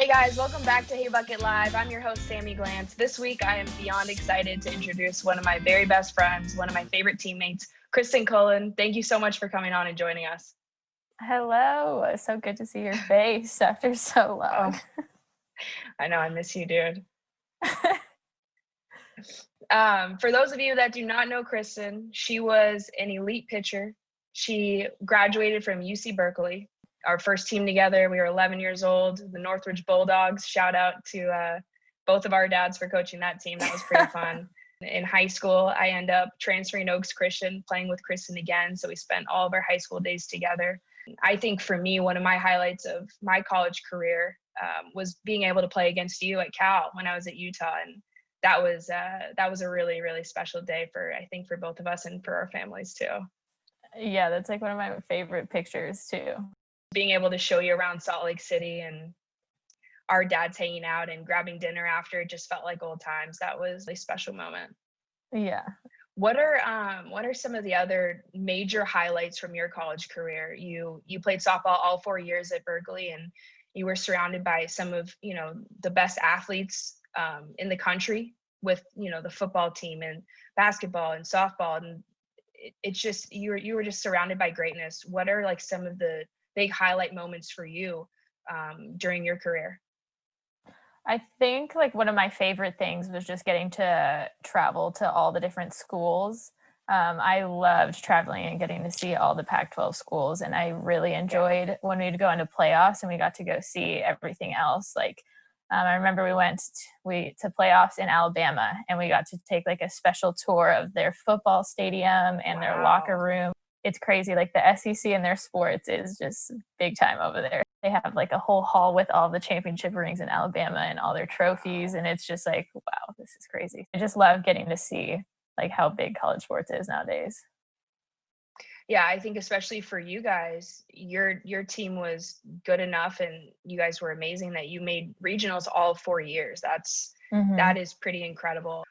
Hey guys, welcome back to HeyBucket Live. I'm your host, Sammy Glantz. This week, I am beyond excited to introduce one of my very best friends, one of my favorite teammates, Kristin Cullen. Thank you so much for coming on and joining us. Hello. So good to see your face after so long. Oh, I know, I miss you, dude. For those of you that do not know Kristin, she was an elite pitcher. She graduated from UC Berkeley. Our first team together, we were 11 years old, the Northridge Bulldogs. Shout out to both of our dads for coaching that team. That was pretty fun. In high school, I ended up transferring to Oaks Christian, playing with Kristin again. So we spent all of our high school days together. I think for me, one of my highlights of my college career was being able to play against you at Cal when I was at Utah. And that was a really, really special day I think for both of us and for our families too. Yeah, that's like one of my favorite pictures too. Being able to show you around Salt Lake City and our dads hanging out and grabbing dinner after, it just felt like old times. That was a special moment. Yeah. What are some of the other major highlights from your college career? You played softball all 4 years at Berkeley, and you were surrounded by some of, the best athletes in the country with, the football team and basketball and softball. And it's just, you were just surrounded by greatness. What are like some of the big highlight moments for you during your career? I think like one of my favorite things was just getting to travel to all the different schools. I loved traveling and getting to see all the Pac-12 schools, and I really enjoyed when we'd go into playoffs and we got to go see everything else. Like I remember we went to playoffs in Alabama, and we got to take like a special tour of their football stadium and their locker room. It's crazy. Like the SEC and their sports is just big time over there. They have like a whole hall with all the championship rings in Alabama and all their trophies. And it's just like, wow, this is crazy. I just love getting to see like how big college sports is nowadays. Yeah, I think especially for you guys, your team was good enough and you guys were amazing that you made regionals all 4 years. That is pretty incredible.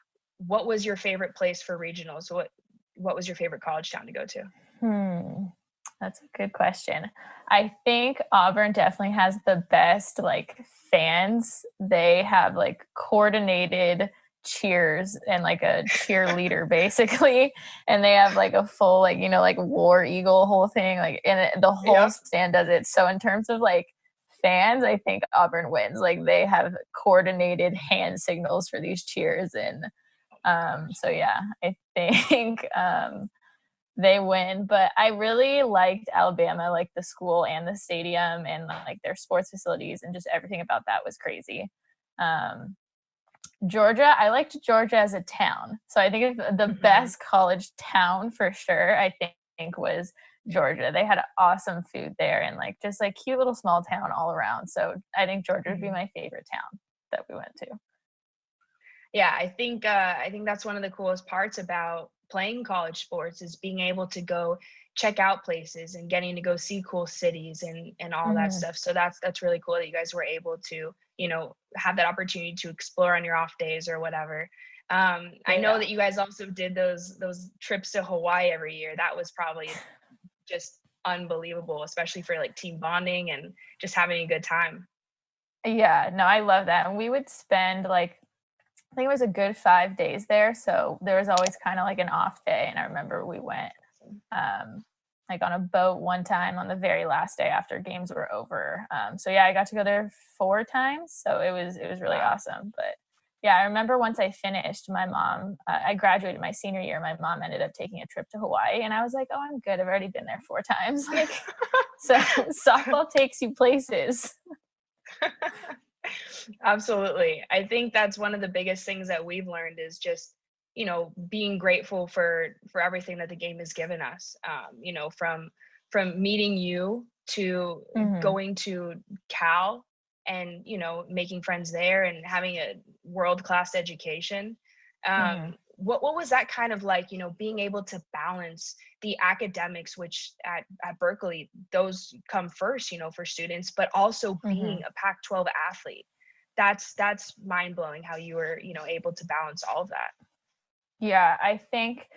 What was your favorite place for regionals? What was your favorite college town to go to? That's a good question. I think Auburn definitely has the best like fans. They have like coordinated cheers and like a cheerleader basically, and they have like a full like like war eagle whole thing like, and the whole stand does it. So in terms of like fans, I think Auburn wins. Like they have coordinated hand signals for these cheers, and so yeah, I think they win. But I really liked Alabama, like the school and the stadium and like their sports facilities, and just everything about that was crazy. Georgia, I liked Georgia as a town. So I think the best college town for sure, I think was Georgia. They had awesome food there and like just like cute little small town all around. So I think Georgia would be my favorite town that we went to. Yeah, I think that's one of the coolest parts about playing college sports is being able to go check out places and getting to go see cool cities and all that stuff. So that's really cool that you guys were able to, have that opportunity to explore on your off days or whatever. I know that you guys also did those trips to Hawaii every year. That was probably just unbelievable, especially for like team bonding and just having a good time. Yeah, no, I love that. And we would spend like, I think it was a good 5 days there. So there was always kind of like an off day. And I remember we went like on a boat one time on the very last day after games were over. So yeah, I got to go there 4 times. So it was really awesome. But yeah, I remember once I finished, my mom, I graduated my senior year. My mom ended up taking a trip to Hawaii. And I was like, oh, I'm good. I've already been there 4 times. Like, so softball takes you places. Absolutely. I think that's one of the biggest things that we've learned is just, being grateful for everything that the game has given us. From meeting you to going to Cal and, making friends there and having a world-class education. What was that kind of like, being able to balance the academics, which at Berkeley, those come first, for students, but also being a Pac-12 athlete. That's mind-blowing how you were, able to balance all of that. Yeah, I think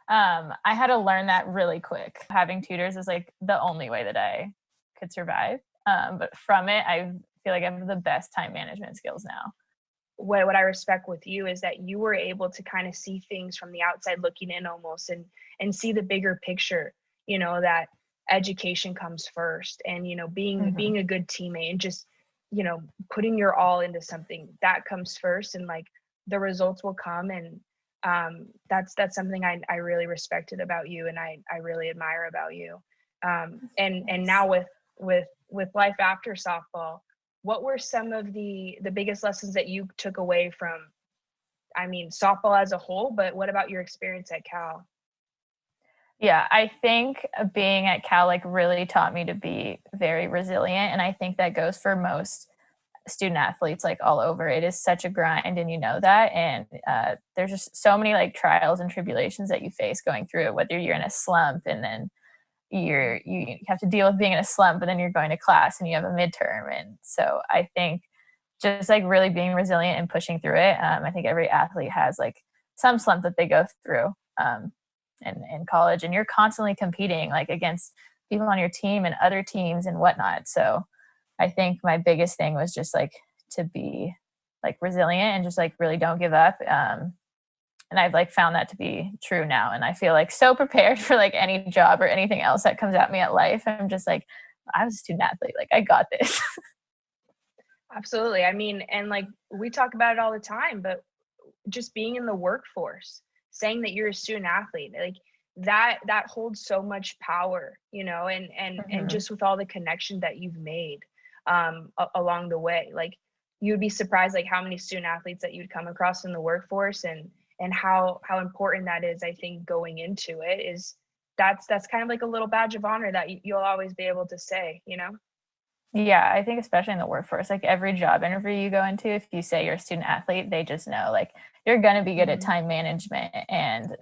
I had to learn that really quick. Having tutors is like the only way that I could survive. But from it, I've feel like I have the best time management skills now. What I respect with you is that you were able to kind of see things from the outside looking in almost, and see the bigger picture, that education comes first, and, being a good teammate, and just, putting your all into something that comes first, and like the results will come. And that's something I really respected about you, and I really admire about you. And now with life after softball, what were some of the biggest lessons that you took away from, softball as a whole, but what about your experience at Cal? Yeah, I think being at Cal like really taught me to be very resilient. And I think that goes for most student athletes like all over. It is such a grind, and you know that. And there's just so many like trials and tribulations that you face going through it, whether you're in a slump and then you have to deal with being in a slump, but then you're going to class and you have a midterm. And so I think just like really being resilient and pushing through it. I think every athlete has like some slump that they go through in college, and you're constantly competing like against people on your team and other teams and whatnot. So I think my biggest thing was just like to be like resilient and just like really don't give up. And I've like found that to be true now. And I feel like so prepared for like any job or anything else that comes at me at life. I'm just like, I was a student athlete. Like I got this. Absolutely. And like we talk about it all the time, but just being in the workforce, saying that you're a student athlete, like that holds so much power, and just with all the connections that you've made along the way. Like you'd be surprised like how many student athletes that you'd come across in the workforce, and how important that is. I think going into it is that's kind of like a little badge of honor that you'll always be able to say. Yeah, I think especially in the workforce, like every job interview you go into, if you say you're a student athlete, they just know like you're going to be good at time management and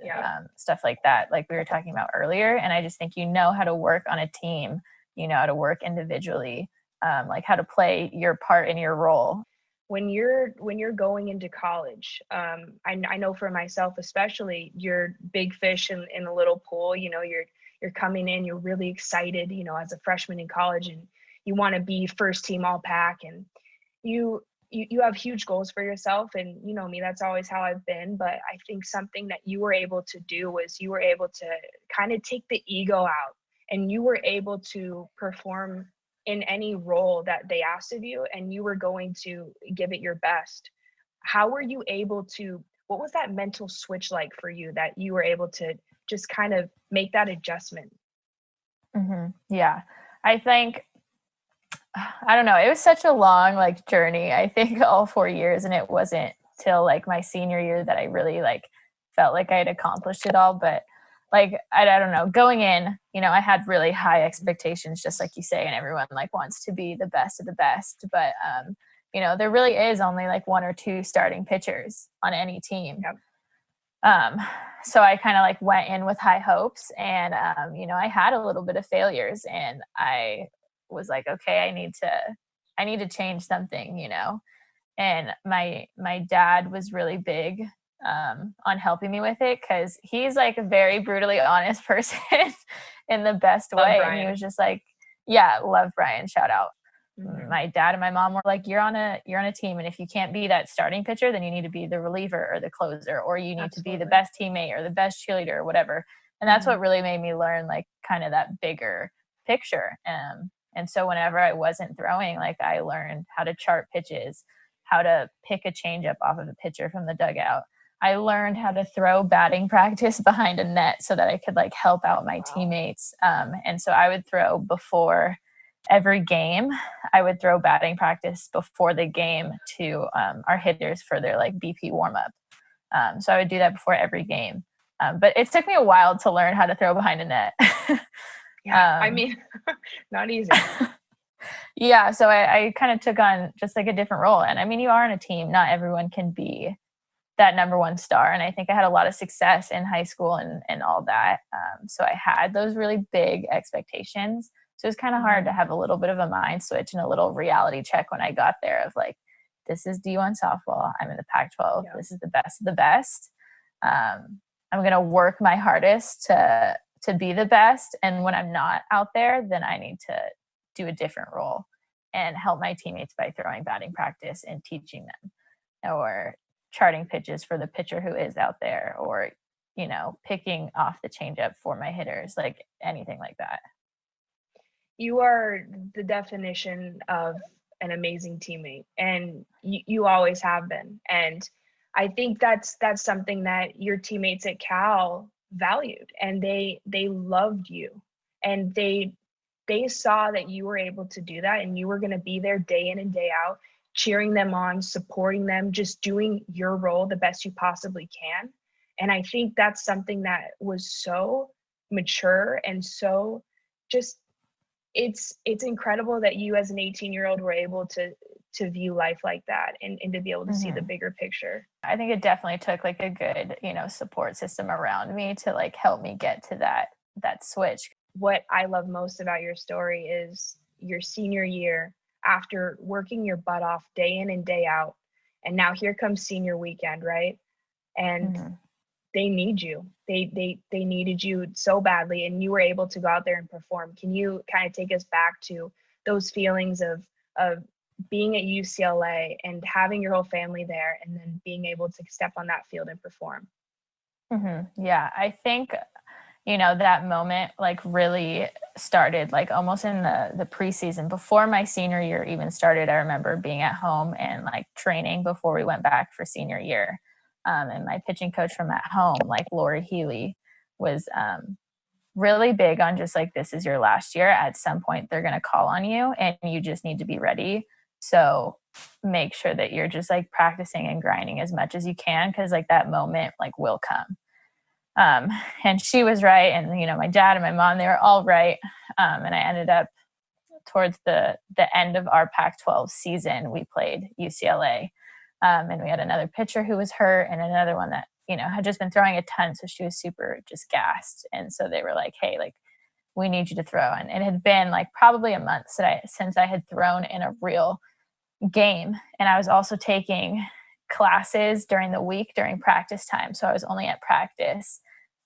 stuff like that, like we were talking about earlier. And I just think how to work on a team, how to work individually, like how to play your part in your role. When you're going into college, I know for myself especially, you're big fish in a little pool. You're coming in, you're really excited, as a freshman in college, and you want to be first team all pack, and you have huge goals for yourself. And me, that's always how I've been. But I think something that you were able to do was you were able to kind of take the ego out, and you were able to perform in any role that they asked of you, and you were going to give it your best. How were you able to, what was that mental switch like for you, that you were able to just kind of make that adjustment? Yeah, I think, I don't know, it was such a long like journey, I think all 4 years, and it wasn't till like my senior year that I really like felt like I had accomplished it all. But like I don't know, going in, I had really high expectations, just like you say, and everyone like wants to be the best of the best. But there really is only like one or two starting pitchers on any team. Yep. So I kind of like went in with high hopes, and I had a little bit of failures, and I was like, okay, I need to change something, and my dad was really big on helping me with it, because he's like a very brutally honest person in the best way. Brian. And he was just like, love Brian, shout out. My dad and my mom were like, you're on a team, and if you can't be that starting pitcher, then you need to be the reliever or the closer, or you need to be the best teammate or the best cheerleader or whatever. And that's what really made me learn like kind of that bigger picture. And so whenever I wasn't throwing, like I learned how to chart pitches, how to pick a changeup off of a pitcher from the dugout. I learned how to throw batting practice behind a net so that I could like help out my teammates. And so I would throw before every game. I would throw batting practice before the game to our hitters for their like BP warm up. So I would do that before every game. But it took me a while to learn how to throw behind a net. Not easy. Yeah, so I kind of took on just like a different role. And you are on a team. Not everyone can be that number one star. And I think I had a lot of success in high school and all that. So I had those really big expectations. So it was kind of hard to have a little bit of a mind switch and a little reality check when I got there of like, this is D1 softball. I'm in the Pac-12. Yeah. This is the best of the best. I'm going to work my hardest to be the best. And when I'm not out there, then I need to do a different role. and help my teammates by throwing batting practice and teaching them, or charting pitches for the pitcher who is out there, or, you know, picking off the changeup for my hitters, like anything like that. You are the definition of an amazing teammate, and you always have been. And I think that's something that your teammates at Cal valued, and they loved you, and they saw that you were able to do that, and you were going to be there day in and day out, cheering them on, supporting them, just doing your role the best you possibly can. And I think that's something that was so mature and so just, it's incredible that you as an 18-year-old were able to view life like that, and to be able to see the bigger picture. I think it definitely took like a good, you know, support system around me to like help me get to that switch. What I love most about your story is your senior year, after working your butt off day in and day out, and now here comes senior weekend, right? And they need you. They needed you so badly, and you were able to go out there and perform. Can you kind of take us back to those feelings of being at UCLA and having your whole family there, and then being able to step on that field and perform? Yeah, I think, you know, that moment like really started like almost in the preseason before my senior year even started. I remember being at home and like training before we went back for senior year. And my pitching coach from at home, like Lori Healy, was really big on just like, this is your last year. At some point, they're going to call on you and you just need to be ready. So make sure that you're just like practicing and grinding as much as you can, because like that moment like will come. And she was right. And, you know, my dad and my mom, they were all right. And I ended up towards the end of our Pac-12 season, we played UCLA. And we had another pitcher who was hurt, and another one that, you know, had just been throwing a ton. So she was super just gassed. And so they were like, hey, like, we need you to throw. And it had been like probably a month since I had thrown in a real game. And I was also taking classes during the week during practice time. So I was only at practice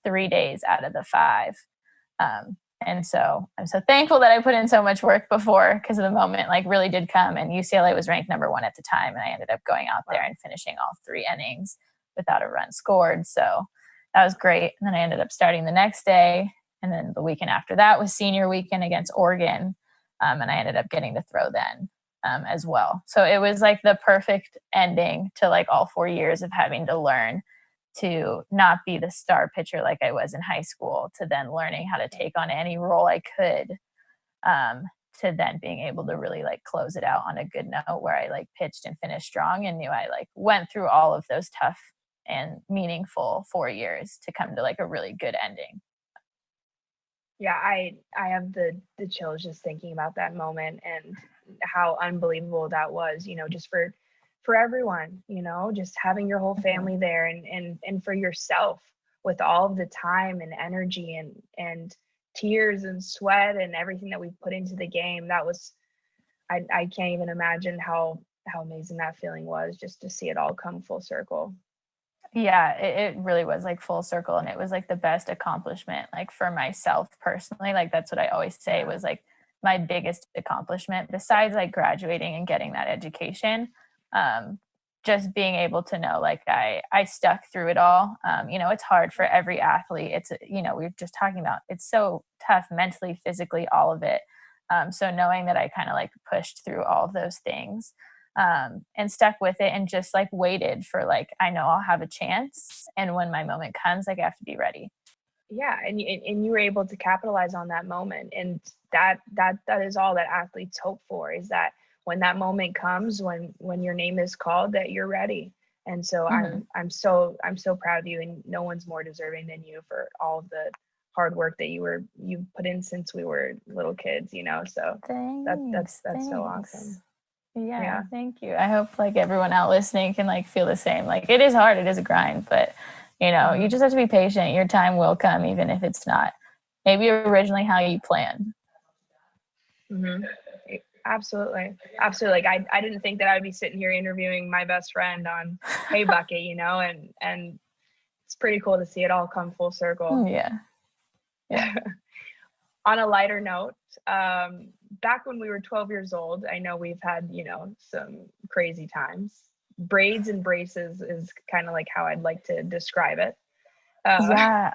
3 days out of the 5. And so I'm so thankful that I put in so much work before, because the moment like really did come, and UCLA was ranked number 1 at the time. And I ended up going out there and finishing all 3 innings without a run scored. So that was great. And then I ended up starting the next day. And then the weekend after that was senior weekend against Oregon. And I ended up getting to throw then as well. So it was like the perfect ending to like all 4 years of having to learn to not be the star pitcher like I was in high school, to then learning how to take on any role I could, to then being able to really like close it out on a good note where I like pitched and finished strong, and knew I like went through all of those tough and meaningful 4 years to come to like a really good ending. Yeah, I have the chills just thinking about that moment and how unbelievable that was, you know, just for everyone, you know, just having your whole family there, and for yourself, with all of the time and energy and tears and sweat and everything that we put into the game. That was, I can't even imagine how amazing that feeling was, just to see it all come full circle. Yeah, it really was like full circle, and it was like the best accomplishment like for myself personally. Like that's what I always say was like my biggest accomplishment, besides like graduating and getting that education. Just being able to know like I stuck through it all. You know, it's hard for every athlete. It's, you know, we were just talking about, it's so tough mentally, physically, all of it. So knowing that I kind of like pushed through all of those things, and stuck with it, and just like waited for like, I know I'll have a chance, and when my moment comes, like I have to be ready. Yeah, and you were able to capitalize on that moment, and that is all that athletes hope for, is that when that moment comes, when your name is called, that you're ready. And so I'm so proud of you, and no one's more deserving than you for all of the hard work that you put in since we were little kids, you know. So that's so awesome. Yeah, thank you. I hope like everyone out listening can like feel the same. Like it is hard, it is a grind, but you know, you just have to be patient. Your time will come, even if it's not maybe originally how you planned. Absolutely. Like I didn't think that I would be sitting here interviewing my best friend on HeyBucket, you know, and it's pretty cool to see it all come full circle. Yeah. On a lighter note, back when we were 12 years old, I know we've had, some crazy times. Braids and braces is kind of like how I'd like to describe it. Yeah.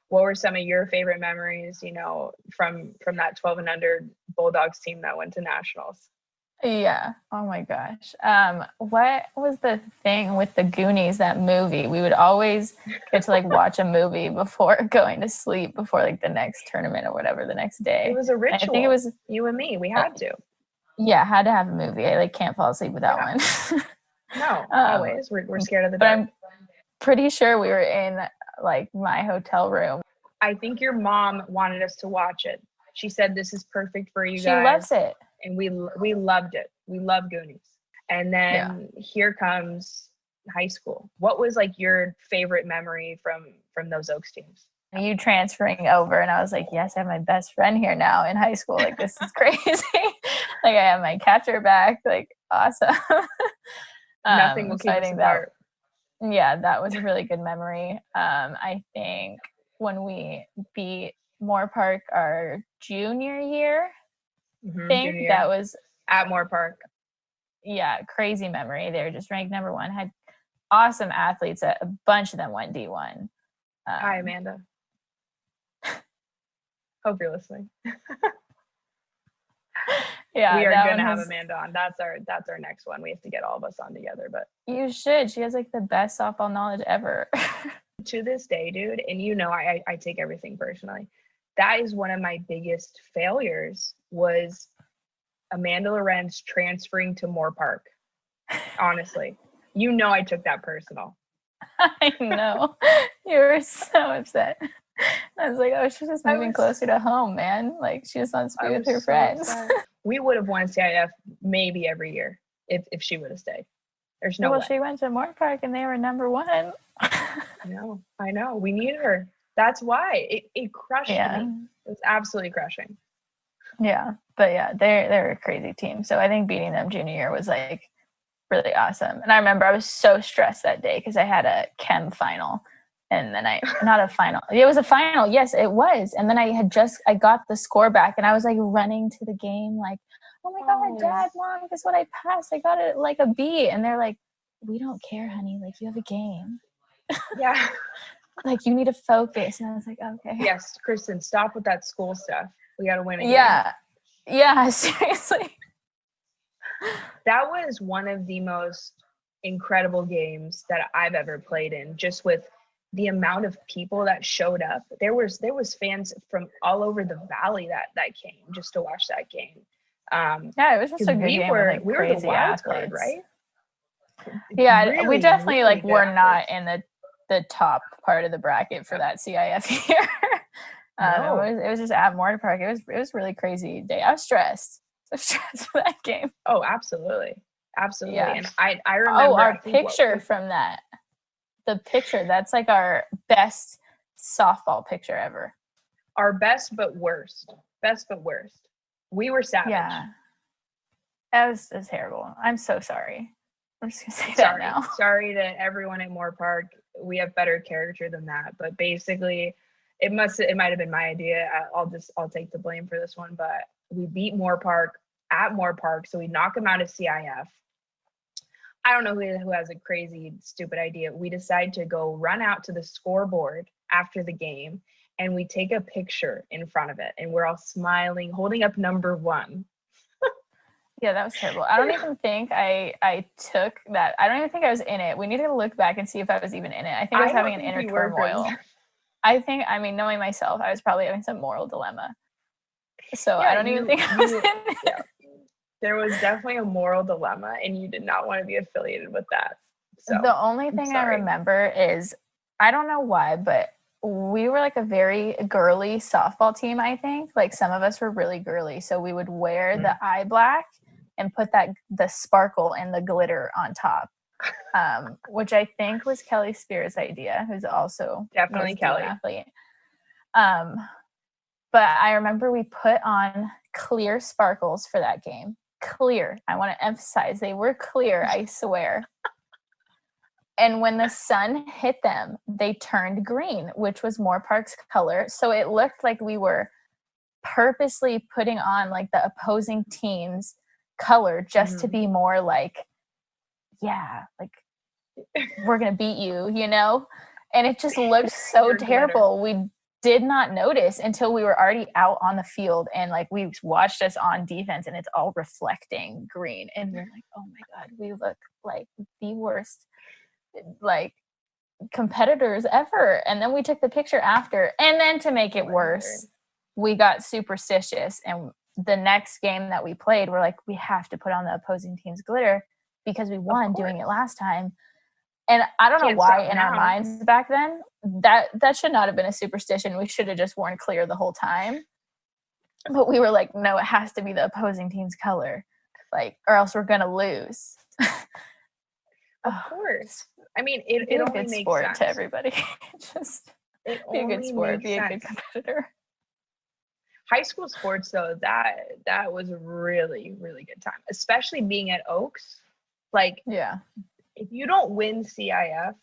What were some of your favorite memories, from that 12 and under Bulldogs team that went to nationals? Yeah. Oh my gosh. What was the thing with the Goonies, that movie? We would always get to like watch a movie before going to sleep, before like the next tournament or whatever the next day. It was a ritual. I think it was you and me. We had to. Yeah, had to have a movie. I like can't fall asleep without one. No, always. We're scared of the but dark. I'm pretty sure we were in like my hotel room. I think your mom wanted us to watch it. She said this is perfect for you guys. She loves it. And we loved it. We love Goonies. And then here comes high school. What was like your favorite memory from those Oaks teams? You transferring over, and I was like, yes, I have my best friend here now in high school. Like, this is crazy. Like, I have my catcher back. Like, awesome. Nothing will keep us apart. That was a really good memory. I think when we beat Moore Park our junior year, that was at Moore Park. Yeah, crazy memory. They were just ranked number 1, had awesome athletes. A bunch of them went D1. Hi, Amanda. Hope you're listening. Yeah, we are gonna have Amanda on. That's our next one. We have to get all of us on together. But you should. She has like the best softball knowledge ever. To this day, dude, and I take everything personally. That is one of my biggest failures, was Amanda Lorenz transferring to Moore Park. Honestly, I took that personal. I know. You were so upset. I was like, oh, she's just moving closer to home, man. Like, she just wants to be with her friends. We would have won CIF maybe every year if she would have stayed. There's no way. Well, she went to Moore Park and they were number 1. I know. We need her. That's why it crushed me. It was absolutely crushing. Yeah, but yeah, they're a crazy team. So I think beating them junior year was like really awesome. And I remember I was so stressed that day because I had a chem final, and then not a final. It was a final. Yes, it was. And then I got the score back, and I was like running to the game, like, oh my God, Dad, Mom, guess what? I passed. I got it like a B. And they're like, we don't care, honey. Like, you have a game. Yeah. Like, you need to focus. And I was like, okay. Yes, Kristin, stop with that school stuff. We got to win a game. Yeah, seriously. That was one of the most incredible games that I've ever played in, just with the amount of people that showed up. There was fans from all over the valley that came just to watch that game. It was just a good game. We were the wild card, right? Yeah, really, we definitely really were not in the top part of the bracket for that CIF year. No. It was just at Moore Park. It was really crazy day. I was stressed. For that game. Oh, absolutely. Yeah. And I remember. Oh, our picture from that. The picture, that's like our best softball picture ever. Our best but worst. We were savage. Yeah. That was terrible. I'm so sorry. I'm just gonna say that now. Sorry to everyone at Moore Park. We have better character than that. But basically, it might have been my idea. I'll take the blame for this one. But we beat Moore Park at Moore Park, so we knock them out of CIF. I don't know who has a crazy, stupid idea. We decide to go run out to the scoreboard after the game, and we take a picture in front of it, and we're all smiling, holding up number 1. Yeah, that was terrible. I don't even think I took that. I don't even think I was in it. We need to look back and see if I was even in it. I think I was having an inner turmoil. I mean, knowing myself, I was probably having some moral dilemma. So I don't even think I was in it. Yeah. There was definitely a moral dilemma, and you did not want to be affiliated with that. So the only thing I remember is, I don't know why, but we were like a very girly softball team, I think. Like, some of us were really girly. So we would wear the eye black and put the sparkle and the glitter on top, which I think was Kelly Spears' idea, who's also definitely Kelly. Athlete. But I remember we put on clear sparkles for that game. Clear. I want to emphasize, they were clear, I swear. And when the sun hit them, they turned green, which was Moore Park's color. So it looked like we were purposely putting on like the opposing team's color just to be more like, yeah, like we're gonna beat you, you know? And it just looked so terrible. We did not notice until we were already out on the field, and like we watched us on defense and it's all reflecting green, and we're like, oh my God, we look like the worst like competitors ever. And then we took the picture after, and then to make it worse, we got superstitious, and the next game that we played, we're like, we have to put on the opposing team's glitter because we won doing it last time. And I don't know why in our minds back then that should not have been a superstition. We should have just worn clear the whole time. But we were like, no, it has to be the opposing team's color, like, or else we're gonna lose. Of course. I mean, it only makes sport sense to everybody. Just be a good sport, be a good competitor. High school sports, though, that was a really, really good time, especially being at Oaks. Like, yeah, if you don't win CIF,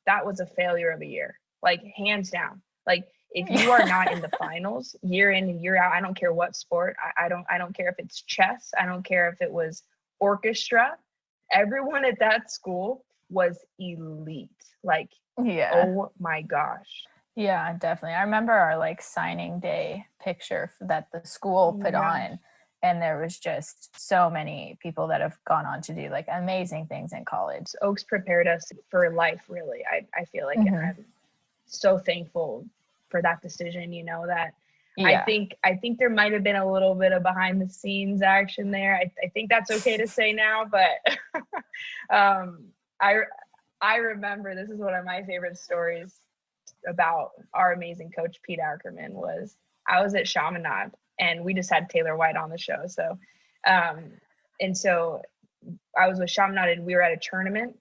that was a failure of a year, like hands down. Like, if you are not in the finals year in and year out, I don't care what sport. I don't care if it's chess. I don't care if it was orchestra. Everyone at that school was elite. Like, oh my gosh. Yeah, definitely. I remember our like signing day picture that the school put on, and there was just so many people that have gone on to do like amazing things in college. Oaks prepared us for life, really. I feel like, and I'm so thankful for that decision, you know, that I think there might have been a little bit of behind the scenes action there. I think that's okay to say now, but I remember, this is one of my favorite stories about our amazing coach, Pete Ackerman, was I was at Chaminade, and we just had Taylor White on the show. So, and so I was with Chaminade, and we were at a tournament.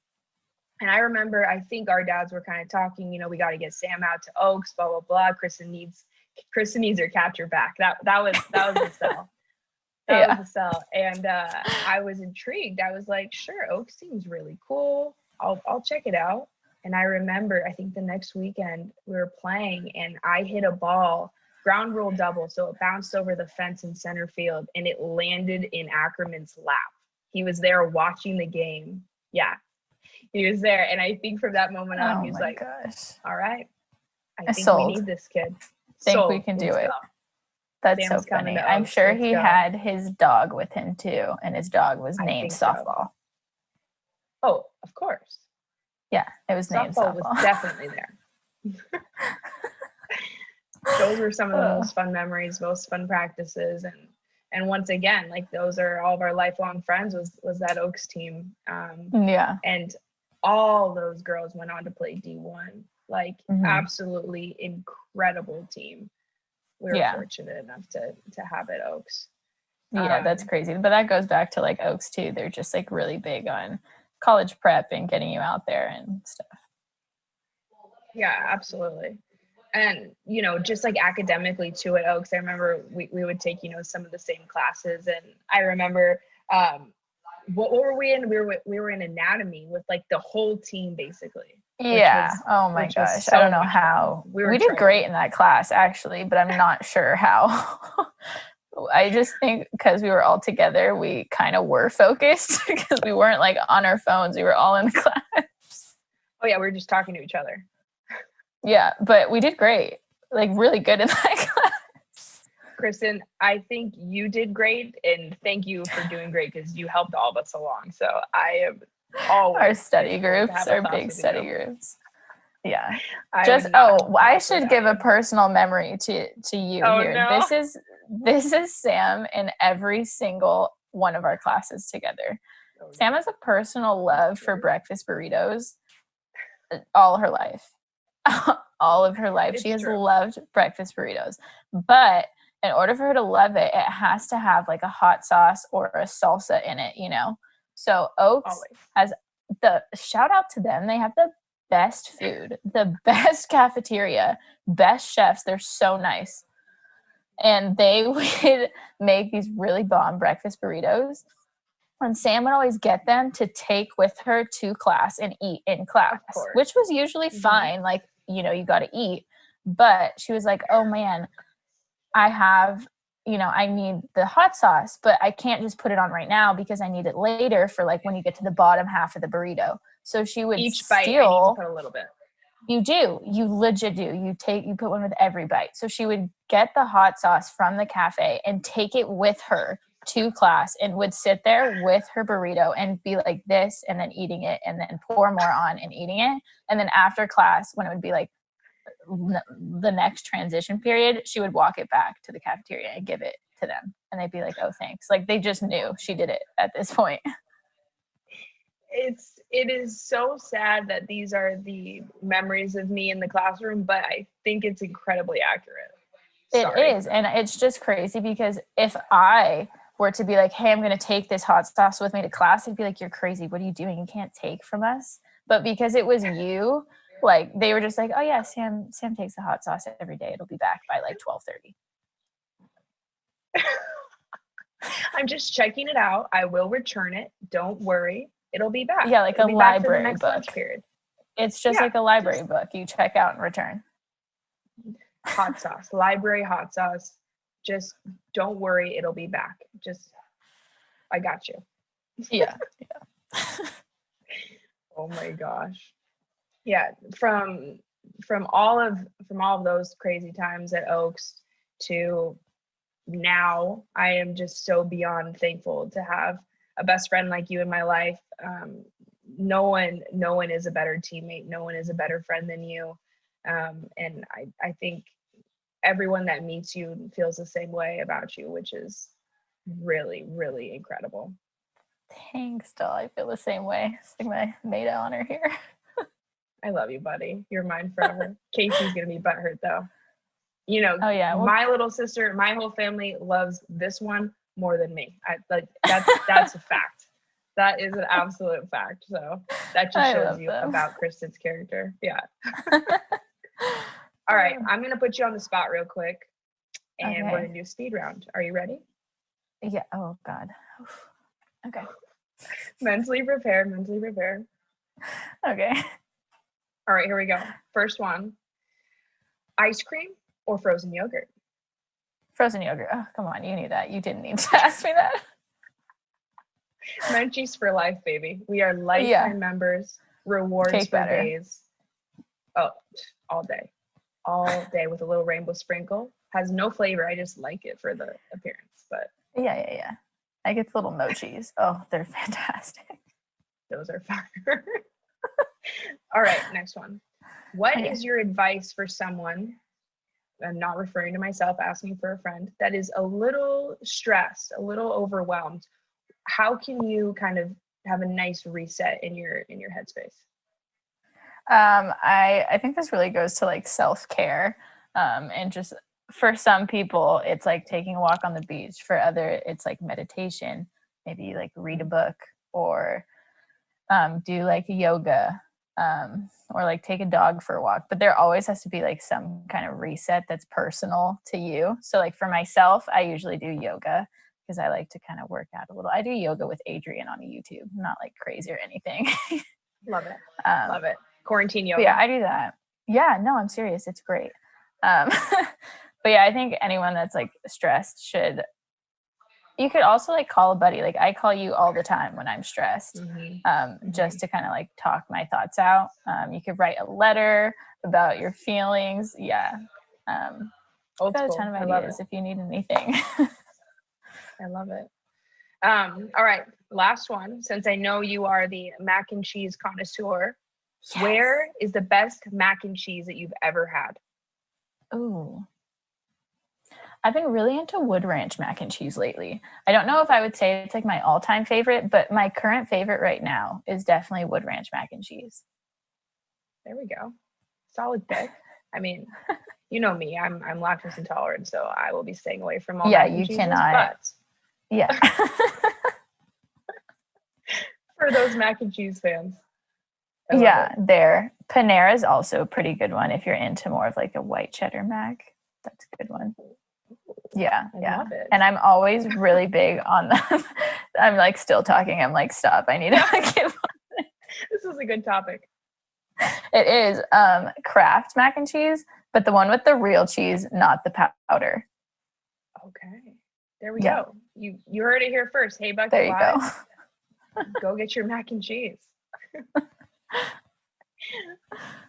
And I remember, I think our dads were kind of talking, you know, we got to get Sam out to Oaks, blah, blah, blah. Kristin needs her catcher back. That was the sell. That was the sell. And I was intrigued. I was like, sure, Oaks seems really cool. I'll check it out. And I remember, I think the next weekend we were playing, and I hit a ball, ground rule double. So it bounced over the fence in center field, and it landed in Ackerman's lap. He was there watching the game. Yeah, he was there. And I think from that moment on, he was like, gosh, all right, I think we need this kid. Think we can do it. That's Sam's so funny. I'm sure he had his dog with him too, and his dog was named Softball. Oh, of course. Yeah, it was named Softball. Was definitely there. Those were some of the most fun memories, most fun practices, and once again, like, those are all of our lifelong friends. Was that Oaks team? And all those girls went on to play D1. Like, absolutely incredible team. We were fortunate enough to have at Oaks. Yeah, that's crazy. But that goes back to like Oaks too. They're just like really big on college prep and getting you out there and stuff. Yeah, absolutely. And, you know, just like academically too at Oaks, I remember we would take, you know, some of the same classes. And I remember, what were we in? We were in anatomy with like the whole team basically. Yeah. Oh my gosh. I don't know how. We did great in that class actually, but I'm not sure how. I just think because we were all together, we kind of were focused because we weren't like on our phones. We were all in the class. Oh yeah, we were just talking to each other. Yeah, but we did great. Like really good in that class. Kristin, I think you did great, and thank you for doing great because you helped all of us along. So I am always our study groups, our big study groups. Yeah. I should give a personal memory to you here. No. This is Sam in every single one of our classes together. Sam has a personal love for breakfast burritos all her life. All of her life. She has loved breakfast burritos. But in order for her to love it, it has to have like a hot sauce or a salsa in it, you know? So Oaks has the shout out to them. They have the best food, the best cafeteria, best chefs. They're so nice. And they would make these really bomb breakfast burritos. And Sam would always get them to take with her to class and eat in class, which was usually fine. Like, you know, you got to eat. But she was like, oh man, I have, I need the hot sauce, but I can't just put it on right now because I need it later for like when you get to the bottom half of the burrito. So she would Each bite, I need to put a little bit. You legit do. You put one with every bite. So she would get the hot sauce from the cafe and take it with her to class and would sit there with her burrito and be like this and then eating it and then pour more on and eating it. And then after class, when it would be like the next transition period, she would walk it back to the cafeteria and give it to them. And they'd be like, oh, thanks. Like they just knew she did it at this point. It is so sad that these are the memories of me in the classroom, but I think it's incredibly accurate. It is. And it's just crazy because if I were to be like, hey, I'm going to take this hot sauce with me to class, I'd be like, you're crazy. What are you doing? You can't take from us. But because it was you, like they were just like, oh yeah, Sam takes the hot sauce every day. It'll be back by like 12:30. I'm just checking it out. I will return it. Don't worry. It'll be back. Yeah, like a library book. Lunch period. It's just like a library book. You check out and return. Hot sauce, library hot sauce. Just don't worry. It'll be back. I got you. Yeah. Oh my gosh. Yeah. From all of those crazy times at Oaks to now, I am just so beyond thankful to have a best friend like you in my life. No one is a better teammate. No one is a better friend than you. And I think everyone that meets you feels the same way about you, which is really, really incredible. Thanks, doll. I feel the same way. It's like my maid of honor here. I love you, buddy. You're mine forever. Casey's gonna be butthurt though. Oh yeah. Well, my little sister, my whole family loves this one more than me. That's a fact. That is an absolute fact. So that just shows you about Kristin's character. Yeah. All right. I'm going to put you on the spot real quick and we're going to do a speed round. Are you ready? Yeah. Oh God. Okay. Mentally prepare. Okay. All right, here we go. First one. Ice cream or frozen yogurt? Frozen yogurt. Oh, come on. You knew that. You didn't need to ask me that. Munchies for life, baby. We are lifetime members. Rewards for days. Oh, all day with a little rainbow sprinkle. Has no flavor. I just like it for the appearance. But yeah. I get the little mochis. Oh, they're fantastic. Those are fire. All right, next one. What is your advice for someone, I'm not referring to myself, asking for a friend, that is a little stressed, a little overwhelmed? How can you kind of have a nice reset in your headspace? I think this really goes to like self-care, and just for some people it's like taking a walk on the beach. For other, it's like meditation, maybe like read a book or do like yoga, or like take a dog for a walk. But there always has to be like some kind of reset that's personal to you. So like for myself, I usually do yoga because I like to kind of work out a little. I do yoga with Adrian on YouTube, not like crazy or anything. Love it. Love it. Quarantine yoga. Yeah, I do that. Yeah, no, I'm serious. It's great. But yeah, I think anyone that's like stressed should, you could also like call a buddy. Like I call you all the time when I'm stressed, just to kind of like talk my thoughts out. You could write a letter about your feelings. Yeah. I've got a ton of ideas if you need anything. I love it. All right, last one. Since I know you are the mac and cheese connoisseur, where is the best mac and cheese that you've ever had? Ooh. I've been really into Wood Ranch mac and cheese lately. I don't know if I would say it's like my all-time favorite, but my current favorite right now is definitely Wood Ranch mac and cheese. There we go. Solid pick. I mean, you know me, I'm lactose intolerant, so I will be staying away from all mac and cheeses. Cannot. Yeah. For those mac and cheese fans. There. Panera is also a pretty good one if you're into more of like a white cheddar mac. That's a good one. Yeah. Love it. And I'm always really big on them. I'm like still talking. I'm like, stop. I need to give on. This is a good topic. It is Kraft mac and cheese, but the one with the real cheese, not the powder. Okay. There we Yeah. go. You heard it here first. Hey, Bucket There you go. Live. Go get your mac and cheese.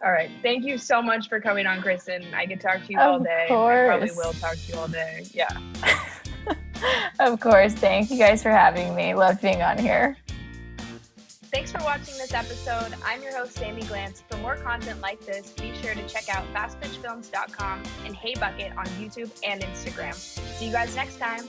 All right. Thank you so much for coming on, Kristin. I could talk to you all day. I probably will talk to you all day. Yeah. Of course. Thank you guys for having me. Loved being on here. Thanks for watching this episode. I'm your host, Sammy Glantz. For more content like this, be sure to check out fastpitchfilms.com and HeyBucket on YouTube and Instagram. See you guys next time.